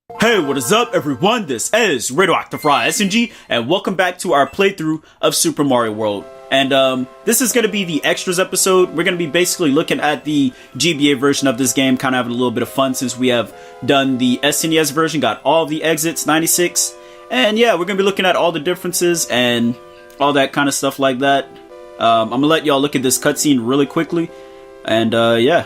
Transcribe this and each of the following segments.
Hey, what is up everyone? This is RadioactiveRahSNG and welcome back to our playthrough of Super Mario World. And this is going to be the extras episode. We're going to be basically looking at the GBA version of this game, kind of having a little bit of fun since we have done the SNES version, got all the exits, 96. And yeah, we're going to be looking at all the differences and all that kind of stuff like that. I'm going to let y'all look at this cutscene really quickly. And yeah.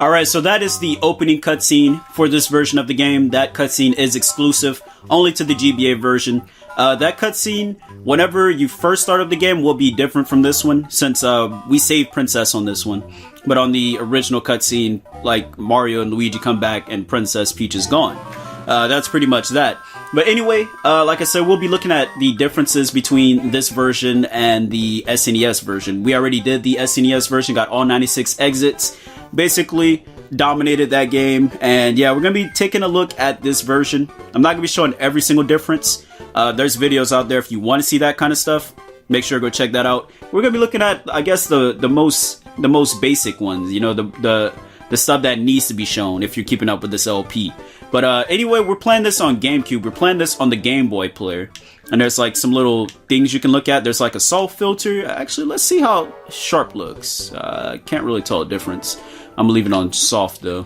Alright, so that is the opening cutscene for this version of the game. That cutscene is exclusive only to the GBA version. That cutscene, whenever you first start up the game, will be different from this one, since we saved Princess on this one. But on the original cutscene, like, Mario and Luigi come back and Princess Peach is gone. That's pretty much that. But anyway, like I said, we'll be looking at the differences between this version and the SNES version. We already did the SNES version, got all 96 exits, basically dominated that game. And yeah, we're going to be taking a look at this version. I'm not going to be showing every single difference. There's videos out there if you want to see that kind of stuff. Make sure to go check that out. We're going to be looking at, I guess, the most basic ones, you know, the stuff that needs to be shown if you're keeping up with this LP. But anyway, we're playing this on GameCube. We're playing this on the Game Boy player. And there's like some little things you can look at. There's like a soft filter. Actually, let's see how sharp looks. Can't really tell a difference. I'm gonna leave it on soft though.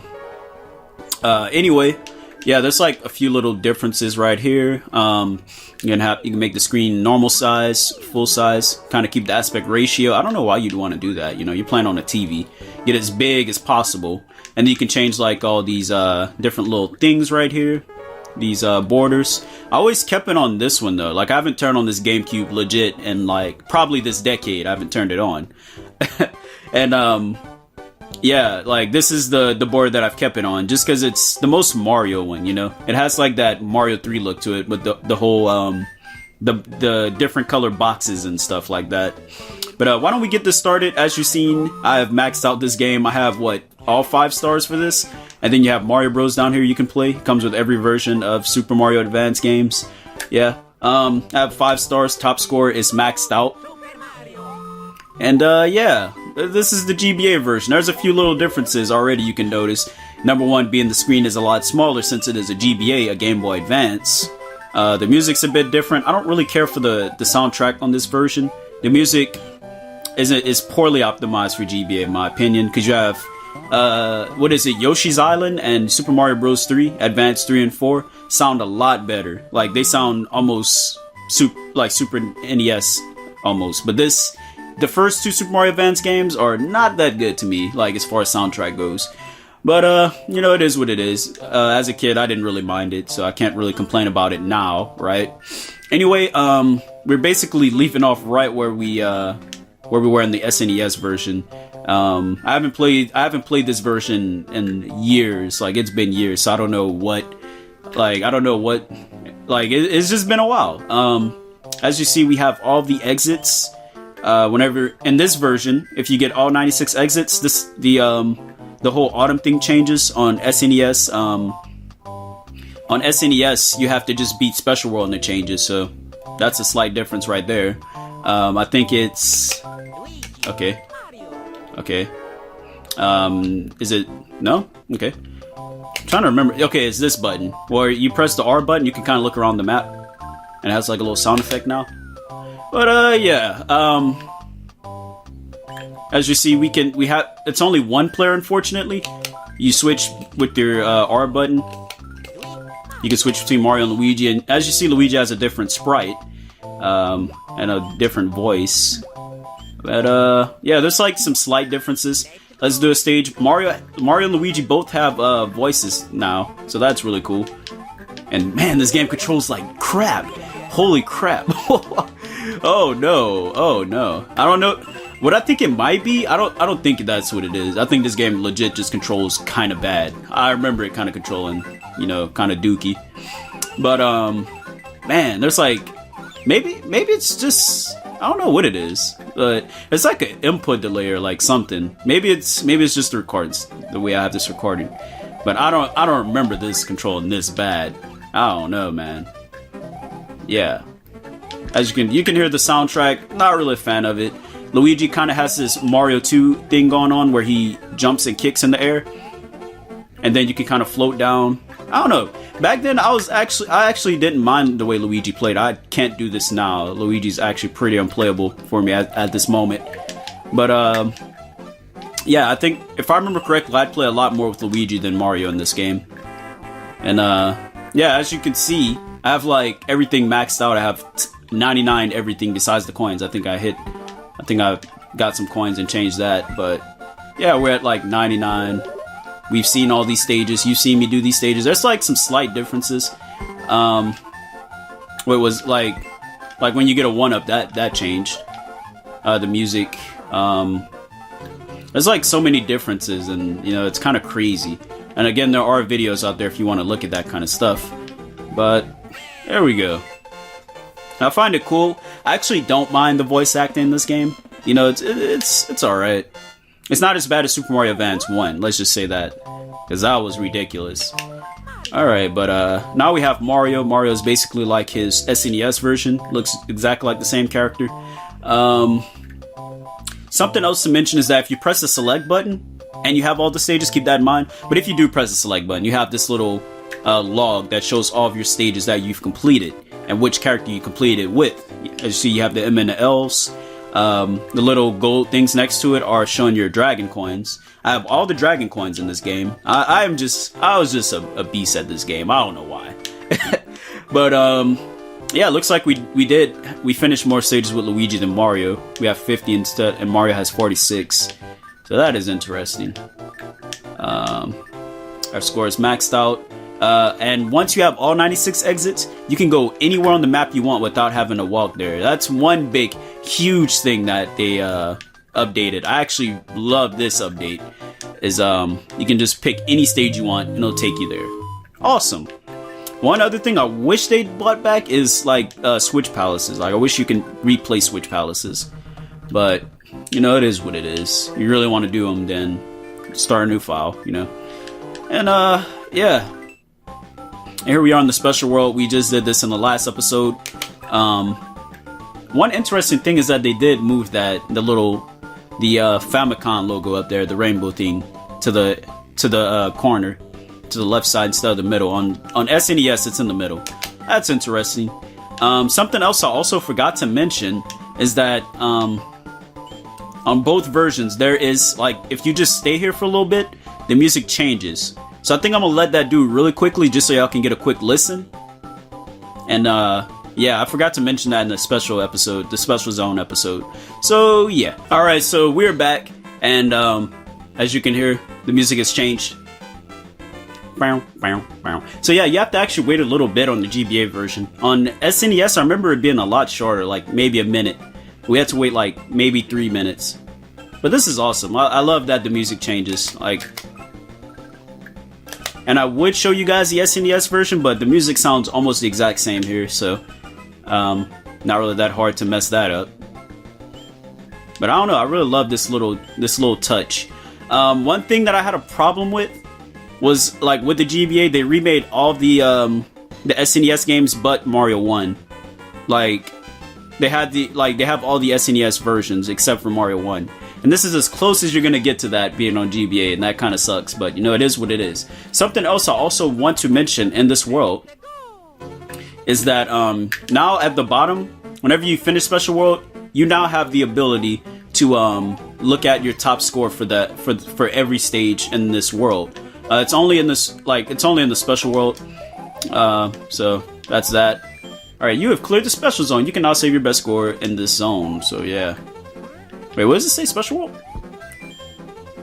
Anyway, yeah, there's like a few little differences right here. You can make the screen normal size, full size, kind of keep the aspect ratio. I don't know why you'd want to do that. You know, you're playing on a TV. Get as big as possible. And then you can change like all these different little things right here. These borders. I always kept it on this one though. Like I haven't turned on this GameCube legit in like probably this decade. I haven't turned it on. And yeah, like this is the board that I've kept it on just because it's the most Mario one, you know. It has like that Mario 3 look to it with the whole the different color boxes and stuff like that. But why don't we get this started? As you've seen, I have maxed out this game. I have all 5 stars for this. And then you have Mario Bros down here you can play. Comes with every version of Super Mario Advance games. Yeah. I have 5 stars. Top score is maxed out. And yeah, this is the GBA version. There's a few little differences already you can notice. Number one being the screen is a lot smaller since it is a GBA, a Game Boy Advance. The music's a bit different. I don't really care for the soundtrack on this version. The music is poorly optimized for GBA in my opinion, because you have what is it, Yoshi's Island and Super Mario Bros. 3, Advance 3 and 4 sound a lot better. Like they sound almost like Super NES almost. But the first 2 Super Mario Advance games are not that good to me, like as far as soundtrack goes. But you know, it is what it is. As a kid, I didn't really mind it, so I can't really complain about it now, right? Anyway, we're basically leaving off right where we were in the SNES version. I haven't played this version in years. Like it's been years, so I don't know what. It's just been a while. As you see, we have all the exits. Whenever in this version, if you get all 96 exits, the whole autumn thing changes on SNES. On SNES, you have to just beat Special World and it changes. So that's a slight difference right there. I think it's okay. Okay. Is it no? Okay. I'm trying to remember. Okay, it's this button where you press the R button. You can kind of look around the map, and it has like a little sound effect now. But yeah. As you see, it's only one player, unfortunately. You switch with your R button. you can switch between Mario and Luigi, and as you see, Luigi has a different sprite and a different voice. But yeah, there's like some slight differences. Let's do a stage. Mario and Luigi both have voices now, so that's really cool. And man, this game controls like crap. Holy crap. Oh no. Oh no. I don't know. What I think it might be, I don't think that's what it is. I think this game legit just controls kind of bad. I remember it kind of controlling, you know, kind of dookie. But man, there's like maybe it's just, I don't know what it is, but it's like an input delay or like something. Maybe it's just the records, the way I have this recording. But I don't remember this controlling this bad. I don't know, man. Yeah. As you can hear the soundtrack, not really a fan of it. Luigi kind of has this Mario 2 thing going on where he jumps and kicks in the air, and then you can kind of float down. I don't know. Back then, I actually didn't mind the way Luigi played. I can't do this now. Luigi's actually pretty unplayable for me at this moment. But yeah, I think if I remember correctly, I'd play a lot more with Luigi than Mario in this game. And yeah, as you can see, I have like everything maxed out. I have 99 everything besides the coins. I think I got some coins and changed that. But yeah, we're at like 99. We've seen all these stages. You've seen me do these stages. There's like some slight differences. What was like when you get a 1-up, that changed. The music. There's like so many differences, and you know, it's kind of crazy. And again, there are videos out there if you want to look at that kind of stuff. But there we go. I find it cool. I actually don't mind the voice acting in this game. You know, it's all right. It's not as bad as Super Mario Advance 1. Let's just say that, because that was ridiculous. All right, but now we have Mario. Mario is basically like his SNES version. Looks exactly like the same character. Something else to mention is that if you press the select button and you have all the stages, keep that in mind. But if you do press the select button, you have this little log that shows all of your stages that you've completed and which character you completed with. As you see, you have the M and the L's. The little gold things next to it are showing your dragon coins. I have all the dragon coins in this game. I was just a beast at this game. I don't know why. But yeah, it looks like we finished more stages with Luigi than Mario. We have 50 instead, and Mario has 46. So that is interesting. Our score is maxed out. And once you have all 96 exits, you can go anywhere on the map you want without having to walk there. That's one big, huge thing that they updated. I actually love this update. Is you can just pick any stage you want and it'll take you there. Awesome. One other thing I wish they brought back is like Switch Palaces. Like I wish you can replay Switch Palaces. But you know, it is what it is. You really want to do them, then start a new file, you know. And yeah. Here we are in the special world. We just did this in the last episode. One interesting thing is that they did move the Famicom logo up there, the rainbow thing, to the corner, to the left side instead of the middle. On SNES, it's in the middle. That's interesting. Something else I also forgot to mention is that on both versions, there is like, if you just stay here for a little bit, the music changes. So I think I'm gonna let that do really quickly just so y'all can get a quick listen. And yeah, I forgot to mention that in the special episode, the special zone episode. So yeah. Alright, so we're back, and as you can hear, the music has changed. So yeah, you have to actually wait a little bit on the GBA version. On SNES, I remember it being a lot shorter, like maybe a minute. We had to wait like maybe 3 minutes. But this is awesome. I love that the music changes. Like, and I would show you guys the SNES version, but the music sounds almost the exact same here, so not really that hard to mess that up. But I don't know, I really love this little touch. One thing that I had a problem with was, like, with the GBA, they remade all the SNES games but Mario 1. Like, they have all the SNES versions except for Mario 1. And this is as close as you're gonna get to that being on GBA, and that kind of sucks, but you know, it is what it is. Something else I also want to mention in this world is that now at the bottom, whenever you finish Special World, you now have the ability to look at your top score for every stage in this world. It's only in the Special World. So that's that. Alright, you have cleared the special zone. You can now save your best score in this zone. So yeah. Wait, what does it say? Special world?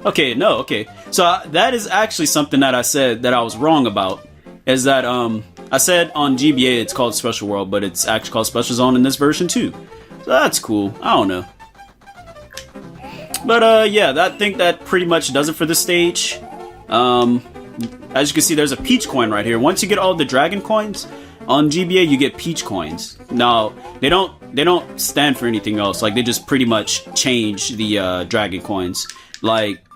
Okay, no, okay. So that is actually something that I said that I was wrong about. Is that, I said on GBA it's called Special World, but it's actually called Special Zone in this version too. So that's cool. I don't know. But, yeah, I think that pretty much does it for this stage. As you can see, there's a peach coin right here. Once you get all the dragon coins on GBA, you get peach coins. Now, they don't stand for anything else. Like, they just pretty much change the dragon coins. Like,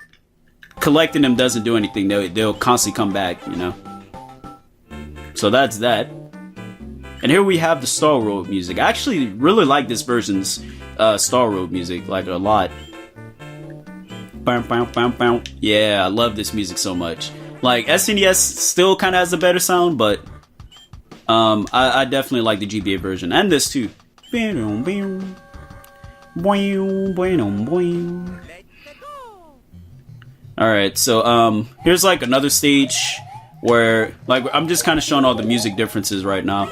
collecting them doesn't do anything. They'll constantly come back, you know. So that's that. And here we have the Star Road music. I actually really like this version's Star Road music, like, a lot. Yeah, I love this music so much. Like, SNES still kind of has a better sound, but I definitely like the GBA version. And this too. Alright, so here's like another stage where, like, I'm just kind of showing all the music differences right now.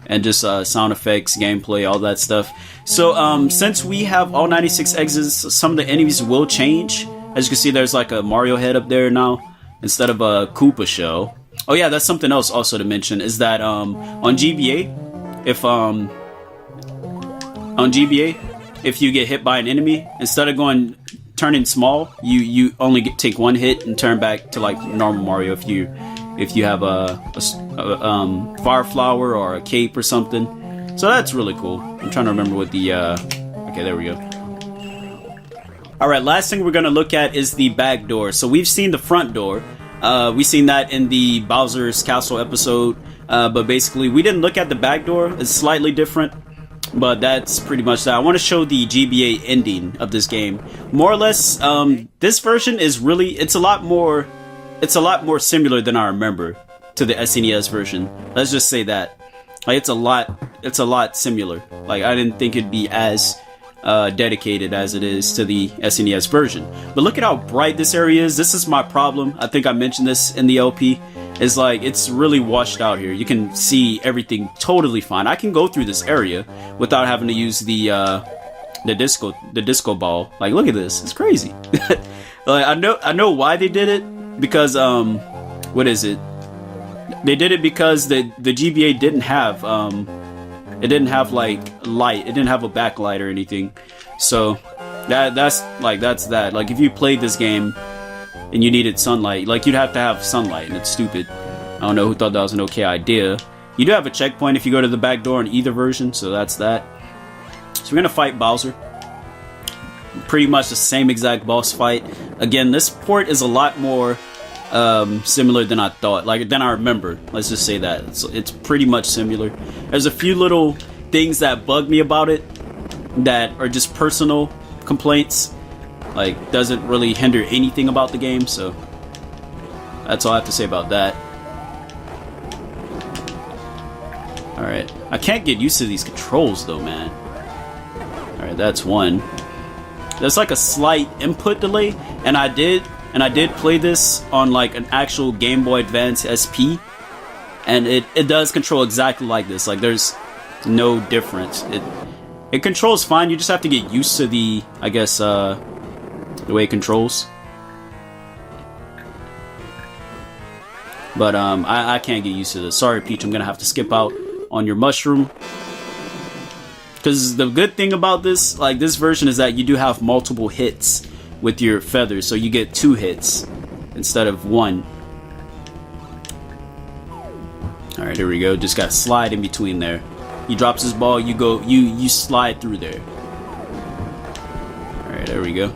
And just sound effects, gameplay, all that stuff. So, since we have all 96 exits, some of the enemies will change. As you can see, there's like a Mario head up there now, instead of a Koopa shell. Oh yeah, that's something else also to mention, is that, on GBA, if you get hit by an enemy, instead of turning small, you only take one hit and turn back to like normal Mario if you have a fire flower or a cape or something. So that's really cool. I'm trying to remember what the okay, there we go. Alright, last thing we're gonna look at is the back door. So we've seen the front door. We've seen that in the Bowser's Castle episode. But basically we didn't look at the back door. It's slightly different. But that's pretty much that. I want to show the GBA ending of this game. More or less, this version is really, it's a lot more similar than I remember to the SNES version. Let's just say that. Like, it's a lot similar. Like, I didn't think it'd be as dedicated as it is to the SNES version. But look at how bright this area is. This is my problem. I think I mentioned this in the LP. Is like, it's really washed out here. You can see everything totally fine. I can go through this area without having to use the disco ball. Like, look at this. It's crazy. Like, I know why they did it, because what is it? They did it because the GBA didn't have like light. It didn't have a backlight or anything. So that's that. Like, if you played this game and you needed sunlight, like, you'd have to have sunlight, and it's stupid. I don't know who thought that was an okay idea. You do have a checkpoint if you go to the back door in either version, so that's that. So we're gonna fight Bowser. Pretty much the same exact boss fight. Again, this port is a lot more similar than I thought, like, than I remember. Let's just say that. So it's pretty much similar. There's a few little things that bug me about it that are just personal complaints. Like, doesn't really hinder anything about the game, so that's all I have to say about that. Alright, I can't get used to these controls though, man. Alright, that's one. There's like a slight input delay, and I did play this on like an actual Game Boy Advance SP, and it does control exactly like this. Like, there's no difference. It controls fine. You just have to get used to the, I guess, the way it controls. But I can't get used to this. Sorry, Peach, I'm gonna have to skip out on your mushroom. Because the good thing about this, like, this version, is that you do have multiple hits with your feathers, so you get 2 hits instead of 1. Alright, here we go. Just gotta slide in between there. He drops his ball, you slide through there. Alright, there we go.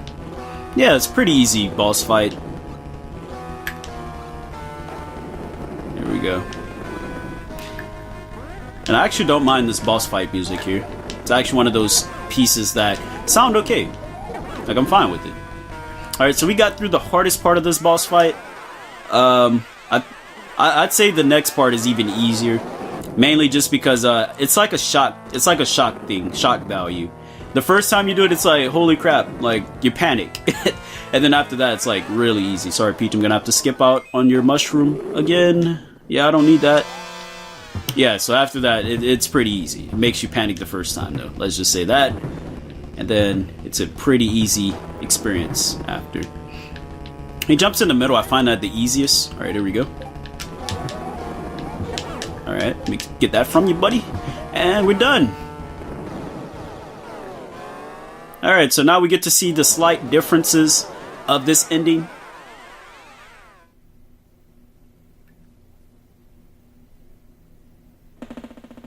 Yeah, it's pretty easy boss fight. There we go. And I actually don't mind this boss fight music here. It's actually one of those pieces that sound okay. Like, I'm fine with it. Alright, so we got through the hardest part of this boss fight. I'd say the next part is even easier. Mainly just because it's like a shock thing, shock value. The first time you do it, it's like, holy crap, like, you panic. And then after that, it's like really easy. Sorry, Peach, I'm gonna have to skip out on your mushroom again. Yeah, I don't need that. Yeah, so after that, it's pretty easy. It makes you panic the first time, though. Let's just say that. And then it's a pretty easy experience after. He jumps in the middle. I find that the easiest. All right, here we go. All right, let me get that from you, buddy. And we're done. All right, so now we get to see the slight differences of this ending.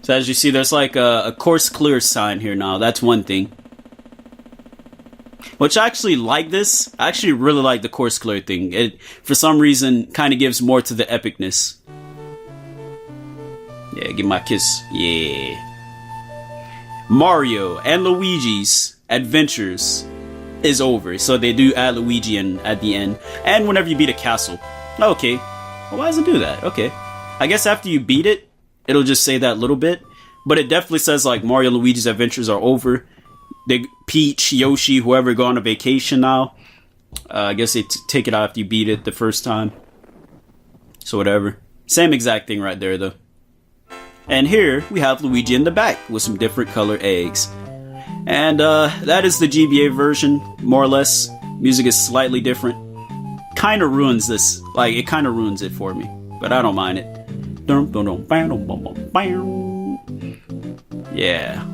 So as you see, there's like a course clear sign here now. That's one thing. Which I actually like this. I actually really like the course clear thing. It, for some reason, kind of gives more to the epicness. Yeah, give my kiss. Yeah. Mario and Luigi's adventures is over. So they do add Luigi in at the end. And whenever you beat a castle. Okay. Well, why does it do that? Okay. I guess after you beat it, it'll just say that little bit. But it definitely says like Mario and Luigi's adventures are over. They, Peach, Yoshi, whoever go on a vacation now. I guess they take it out after you beat it the first time. So whatever. Same exact thing right there though. And here we have Luigi in the back with some different color eggs. And that is the GBA version, more or less. Music is slightly different. Kind of ruins this. Like, it kind of ruins it for me. But I don't mind it. Yeah.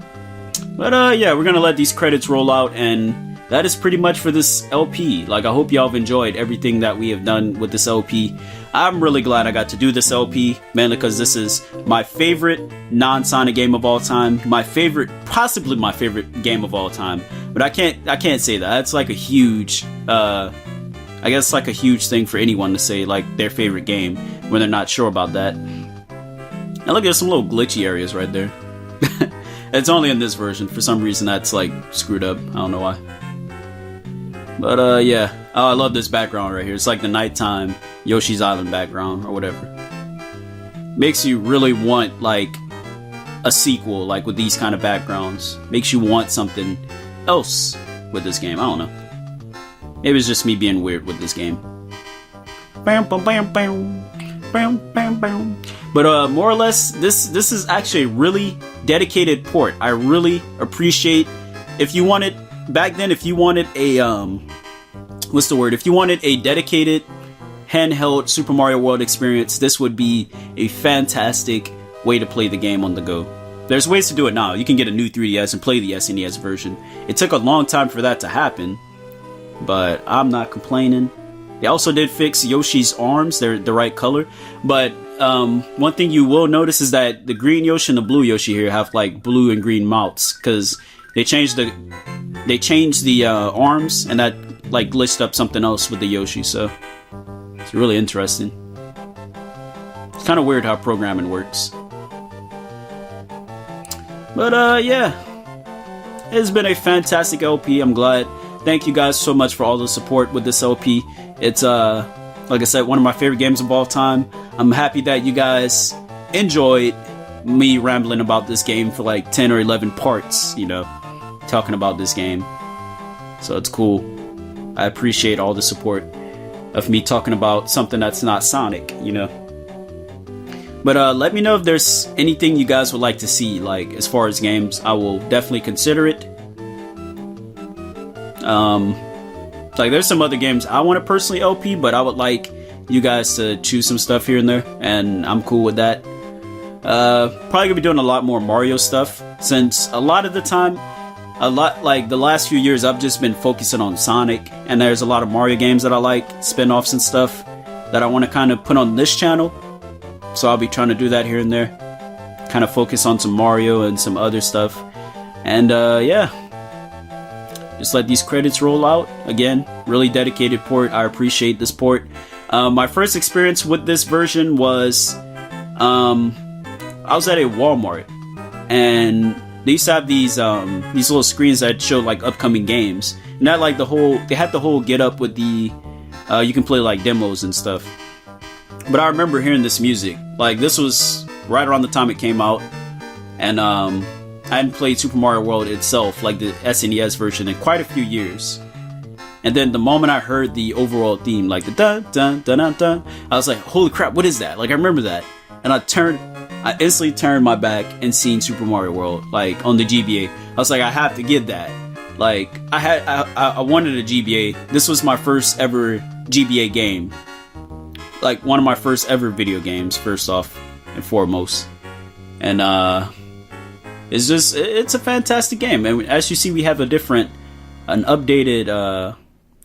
But yeah, we're gonna let these credits roll out, and that is pretty much for this LP. Like, I hope y'all have enjoyed everything that we have done with this LP. I'm really glad I got to do this LP, mainly because this is my favorite non-Sonic game of all time. My favorite, possibly my favorite game of all time. But I can't say that. It's like a huge, I guess like a huge thing for anyone to say, like, their favorite game when they're not sure about that. And look, there's some little glitchy areas right there. It's only in this version. For some reason, that's, like, screwed up. I don't know why. But, yeah. Oh, I love this background right here. It's like the nighttime Yoshi's Island background, or whatever. Makes you really want, like, a sequel, like, with these kind of backgrounds. Makes you want something else with this game. I don't know. Maybe it's just me being weird with this game. Bam, bam, bam, bam. Bam, bam, bam. But more or less, this is actually a really dedicated port. I really appreciate if you wanted back then. If you wanted a what's the word? If you wanted a dedicated handheld Super Mario World experience, this would be a fantastic way to play the game on the go. There's ways to do it now. You can get a new 3DS and play the SNES version. It took a long time for that to happen, but I'm not complaining. They also did fix Yoshi's arms. They're the right color. But one thing you will notice is that the green Yoshi and the blue Yoshi here have like blue and green mouths, because they changed the arms, and that like glitched up something else with the Yoshi. So it's really interesting. It's kind of weird how programming works. But yeah, it's been a fantastic LP. I'm glad. Thank you guys so much for all the support with this LP. It's, like I said, one of my favorite games of all time. I'm happy that you guys enjoyed me rambling about this game for like 10 or 11 parts, you know, talking about this game. So it's cool. I appreciate all the support of me talking about something that's not Sonic, you know. But let me know if there's anything you guys would like to see, like, as far as games. I will definitely consider it. Like, there's some other games I want to personally LP, but I would like you guys to choose some stuff here and there, and I'm cool with that. Probably gonna be doing a lot more Mario stuff, since a lot of the time, like the last few years, I've just been focusing on Sonic, and there's a lot of Mario games that I like, spin-offs and stuff, that I want to kind of put on this channel. So I'll be trying to do that here and there, kind of focus on some Mario and some other stuff, and yeah. Just let these credits roll out. Again, really dedicated port. I appreciate this port. My first experience with this version was, I was at a Walmart, and they used to have these little screens that showed like upcoming games, and that like they had the whole get up with the, you can play like demos and stuff. But I remember hearing this music. Like, this was right around the time it came out, and I hadn't played Super Mario World itself, like the SNES version, in quite a few years. And then the moment I heard the overall theme, like the dun dun dun dun dun, I was like, holy crap, what is that? Like, I remember that. and I instantly turned my back and seen Super Mario World, like, on the GBA. I was like, I have to get that. Like, I wanted a GBA. This was my first ever GBA game. Like, one of my first ever video games, first off and foremost. And, it's a fantastic game. And as you see, we have an updated,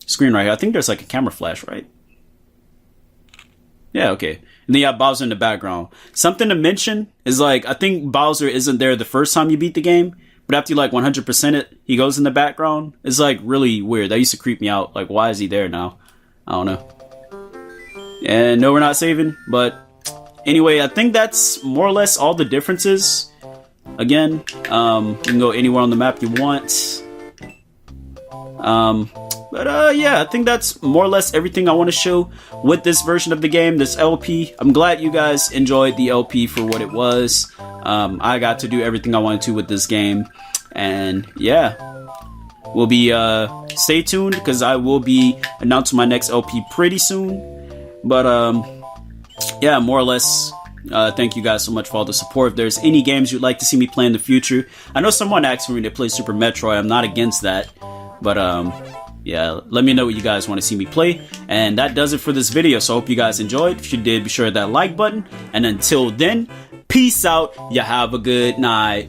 screen right here. I think there's like a camera flash, right? Yeah, okay. And then you have Bowser in the background. Something to mention is, like, I think Bowser isn't there the first time you beat the game, but after you, like, 100% it, he goes in the background. It's, like, really weird. That used to creep me out. Like, why is he there now? I don't know. And no, we're not saving, but anyway, I think that's more or less all the differences. Again, you can go anywhere on the map you want. Yeah, I think that's more or less everything I want to show with this version of the game, this LP. I'm glad you guys enjoyed the LP for what it was. I got to do everything I wanted to with this game. And yeah, we'll be, stay tuned, because I will be announcing my next LP pretty soon. But, yeah, more or less, thank you guys so much for all the support. If there's any games you'd like to see me play in the future, I know someone asked me to play Super Metroid. I'm not against that. But, yeah, let me know what you guys want to see me play. And that does it for this video. So I hope you guys enjoyed. If you did, be sure to hit that like button. And until then, peace out. You have a good night.